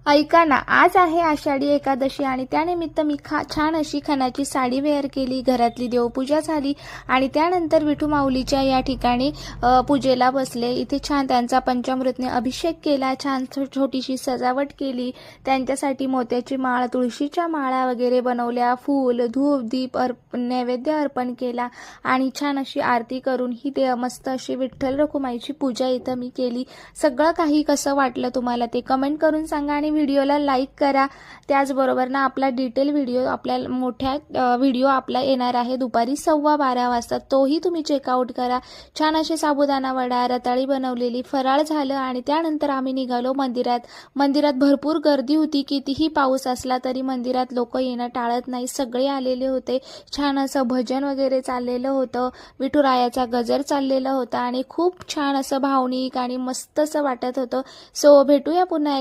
ऐका ना, आज आहे आषाढी एकादशी आणि त्यानिमित्त मी छान अशी खणाची साडी वेअर केली, घरातली देवपूजा झाली आणि त्यानंतर विठू माऊलीच्या या ठिकाणी पूजेला बसले। इथे छान त्यांचा पंचामृतने अभिषेक केला, छान छोटीशी सजावट केली, त्यांच्यासाठी मोत्याची माळ, तुळशीच्या माळा वगैरे बनवल्या, फूल, धूप, दीप नैवेद्य अर्पण केला आणि छान अशी आरती करून ही ते मस्त अशी विठ्ठल रखुमाईची पूजा इथं मी केली। सगळं काही कसं वाटलं तुम्हाला ते कमेंट करून सांगा आणि व्हिडिओला लाईक करा। त्याचबरोबर ना आपला डिटेल व्हिडिओ आपल्या मोठ्या व्हिडिओ आपला येणार आहे दुपारी 12:15 वाजता, तोही तुम्ही चेकआउट करा। छान असे साबुदाणा वडा, रताळी बनवलेली, फराळ झालं आणि त्यानंतर आम्ही निघालो मंदिरात। मंदिरात भरपूर गर्दी होती, कितीही पाऊस असला तरी मंदिरात लोक येणं टाळत नाही, सगळे आलेले होते। छान असं भजन वगैरे चाललेलं होतं, विठुरायाचा गजर चाललेला होता आणि खूप छान असं भावनिक आणि मस्त असं वाटत होतं। सो भेटूया पुन्हा